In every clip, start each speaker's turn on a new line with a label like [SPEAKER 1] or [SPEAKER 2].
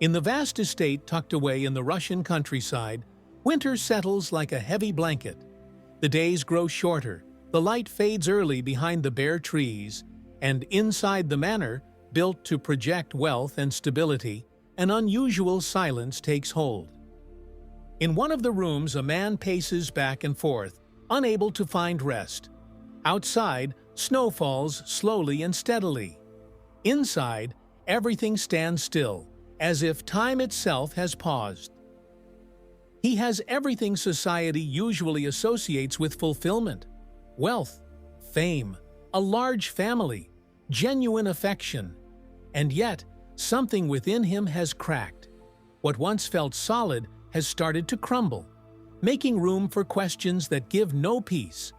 [SPEAKER 1] In the vast estate tucked away in the Russian countryside, winter settles like a heavy blanket. The days grow shorter, the light fades early behind the bare trees, and inside the manor, built to project wealth and stability, an unusual silence takes hold. In one of the rooms, a man paces back and forth, unable to find rest. Outside, snow falls slowly and steadily. Inside, everything stands still, as if time itself has paused. He has everything society usually associates with fulfillment: wealth, fame, a large family, genuine affection. And yet, something within him has cracked. What once felt solid has started to crumble, making room for questions that give no peace.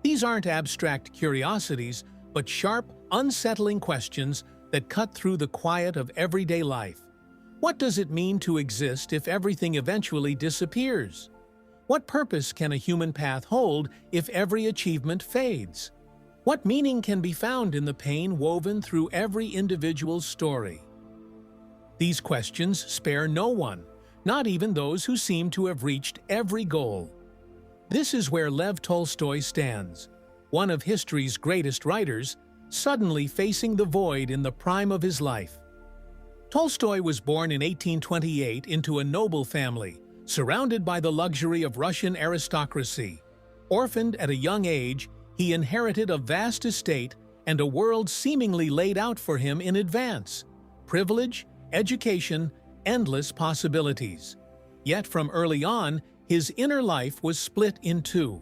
[SPEAKER 1] These aren't abstract curiosities, but sharp, unsettling questions that cut through the quiet of everyday life. What does it mean to exist if everything eventually disappears? What purpose can a human path hold if every achievement fades? What meaning can be found in the pain woven through every individual's story? These questions spare no one, not even those who seem to have reached every goal. This is where Lev Tolstoy stands, one of history's greatest writers, suddenly facing the void in the prime of his life. Tolstoy was born in 1828 into a noble family, surrounded by the luxury of Russian aristocracy. Orphaned at a young age, he inherited a vast estate and a world seemingly laid out for him in advance: privilege, education, endless possibilities. Yet from early on, his inner life was split in two.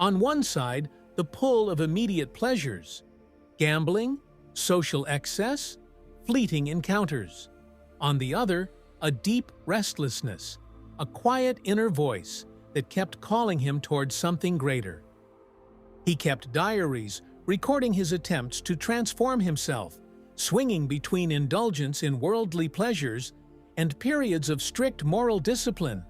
[SPEAKER 1] On one side, the pull of immediate pleasures: gambling, social excess, fleeting encounters. On the other, a deep restlessness, a quiet inner voice that kept calling him towards something greater. He kept diaries, recording his attempts to transform himself, swinging between indulgence in worldly pleasures and periods of strict moral discipline.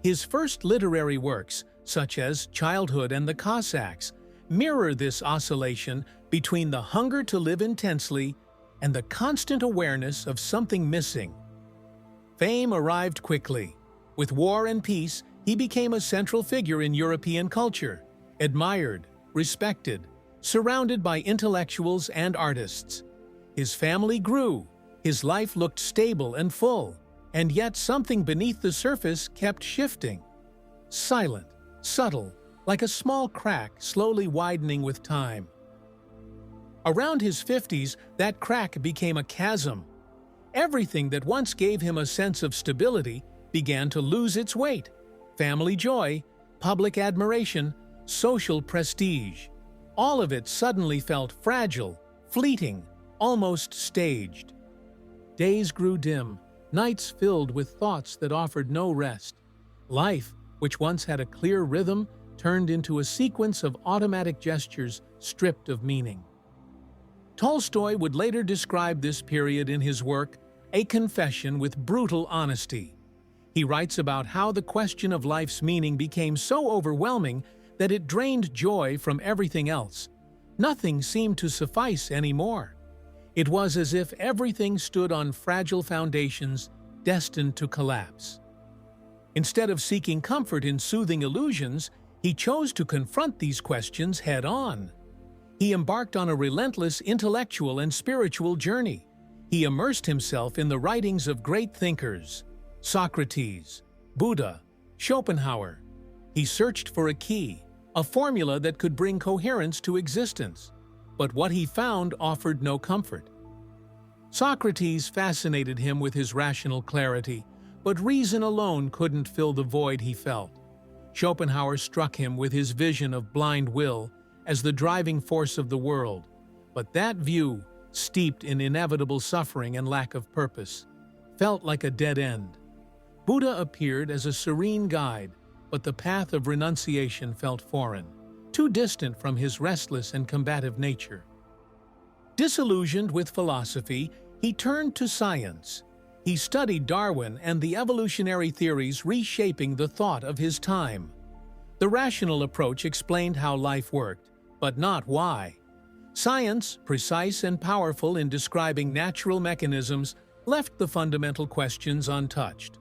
[SPEAKER 1] His first literary works, such as Childhood and the Cossacks, mirror this oscillation between the hunger to live intensely and the constant awareness of something missing. Fame arrived quickly. With war and peace, he became a central figure in European culture, admired, respected, surrounded by intellectuals and artists. His family grew, his life looked stable and full, and yet something beneath the surface kept shifting. Silent, subtle, like a small crack slowly widening with time. Around his 50s, that crack became a chasm. Everything that once gave him a sense of stability began to lose its weight: family joy, public admiration, social prestige. All of it suddenly felt fragile, fleeting, almost staged. Days grew dim, nights filled with thoughts that offered no rest. Life, which once had a clear rhythm, turned into a sequence of automatic gestures stripped of meaning. Tolstoy would later describe this period in his work, A Confession, with brutal honesty. He writes about how the question of life's meaning became so overwhelming that it drained joy from everything else. Nothing seemed to suffice anymore. It was as if everything stood on fragile foundations destined to collapse. Instead of seeking comfort in soothing illusions, he chose to confront these questions head-on. He embarked on a relentless intellectual and spiritual journey. He immersed himself in the writings of great thinkers: Socrates, Buddha, Schopenhauer. He searched for a key, a formula that could bring coherence to existence. But what he found offered no comfort. Socrates fascinated him with his rational clarity, but reason alone couldn't fill the void he felt. Schopenhauer struck him with his vision of blind will as the driving force of the world, but that view, steeped in inevitable suffering and lack of purpose, felt like a dead end. Buddha appeared as a serene guide, but the path of renunciation felt foreign, too distant from his restless and combative nature. Disillusioned with philosophy, he turned to science. He studied Darwin and the evolutionary theories reshaping the thought of his time. The rational approach explained how life worked, but not why. Science, precise and powerful in describing natural mechanisms, left the fundamental questions untouched.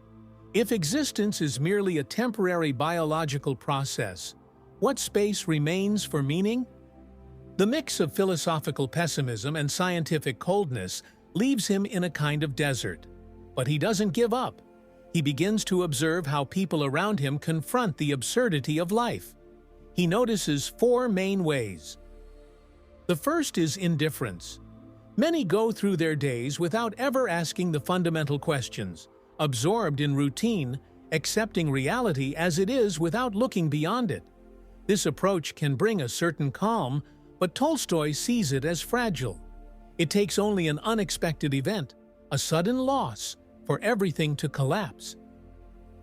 [SPEAKER 1] If existence is merely a temporary biological process, what space remains for meaning? The mix of philosophical pessimism and scientific coldness leaves him in a kind of desert. But he doesn't give up. He begins to observe how people around him confront the absurdity of life. He notices four main ways. The first is indifference. Many go through their days without ever asking the fundamental questions, absorbed in routine, accepting reality as it is without looking beyond it. This approach can bring a certain calm, but Tolstoy sees it as fragile. It takes only an unexpected event, a sudden loss, for everything to collapse.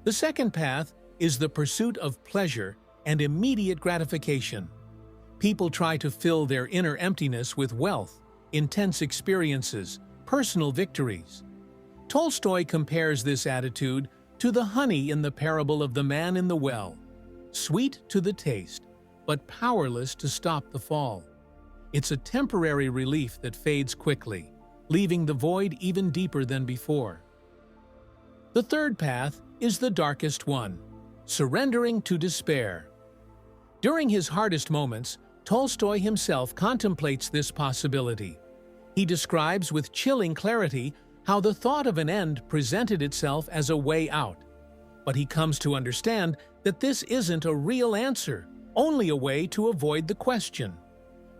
[SPEAKER 1] The second path is the pursuit of pleasure and immediate gratification. People try to fill their inner emptiness with wealth, intense experiences, personal victories. Tolstoy compares this attitude to the honey in the parable of the man in the well, sweet to the taste, but powerless to stop the fall. It's a temporary relief that fades quickly, leaving the void even deeper than before. The third path is the darkest one, surrendering to despair. During his hardest moments, Tolstoy himself contemplates this possibility. He describes with chilling clarity how the thought of an end presented itself as a way out. But he comes to understand that this isn't a real answer, only a way to avoid the question.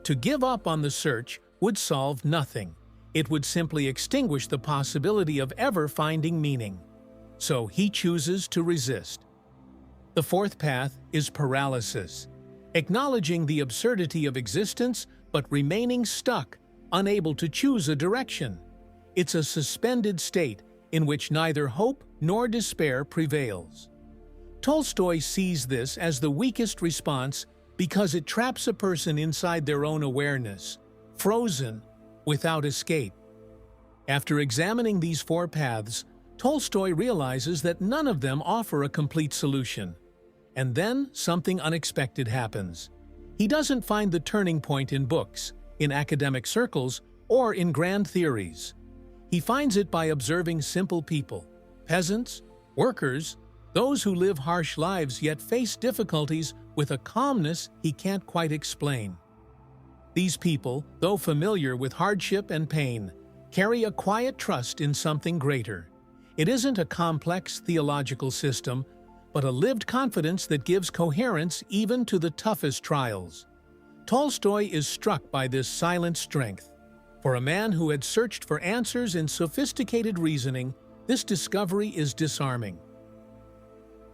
[SPEAKER 1] To give up on the search would solve nothing. It would simply extinguish the possibility of ever finding meaning. So he chooses to resist. The fourth path is paralysis, acknowledging the absurdity of existence but remaining stuck, unable to choose a direction. It's a suspended state in which neither hope nor despair prevails. Tolstoy sees this as the weakest response because it traps a person inside their own awareness, frozen, without escape. After examining these four paths, Tolstoy realizes that none of them offer a complete solution. And then something unexpected happens. He doesn't find the turning point in books, in academic circles, or in grand theories. He finds it by observing simple people, peasants, workers, those who live harsh lives yet face difficulties with a calmness he can't quite explain. These people, though familiar with hardship and pain, carry a quiet trust in something greater. It isn't a complex theological system, but a lived confidence that gives coherence even to the toughest trials. Tolstoy is struck by this silent strength. For a man who had searched for answers in sophisticated reasoning, this discovery is disarming.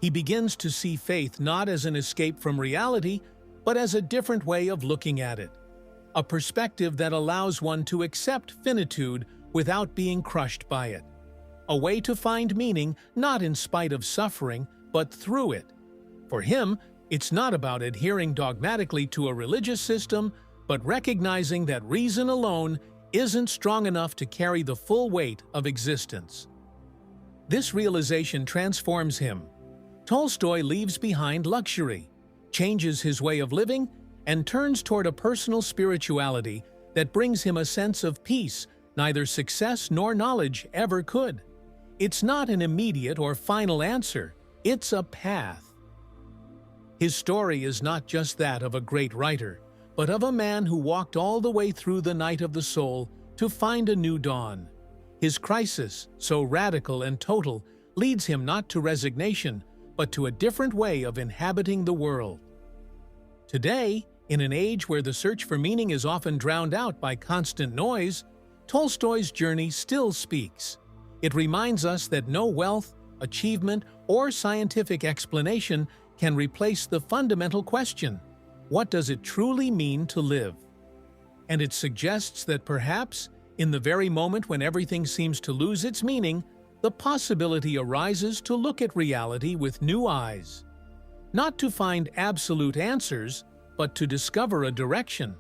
[SPEAKER 1] He begins to see faith not as an escape from reality, but as a different way of looking at it. A perspective that allows one to accept finitude without being crushed by it. A way to find meaning not in spite of suffering, but through it. For him, it's not about adhering dogmatically to a religious system, but recognizing that reason alone isn't strong enough to carry the full weight of existence. This realization transforms him. Tolstoy leaves behind luxury, changes his way of living, and turns toward a personal spirituality that brings him a sense of peace neither success nor knowledge ever could. It's not an immediate or final answer, it's a path. His story is not just that of a great writer, but of a man who walked all the way through the night of the soul to find a new dawn. His crisis, so radical and total, leads him not to resignation, but to a different way of inhabiting the world. Today, in an age where the search for meaning is often drowned out by constant noise, Tolstoy's journey still speaks. It reminds us that no wealth, achievement, or scientific explanation can replace the fundamental question: what does it truly mean to live? And it suggests that perhaps, in the very moment when everything seems to lose its meaning, the possibility arises to look at reality with new eyes. Not to find absolute answers, but to discover a direction.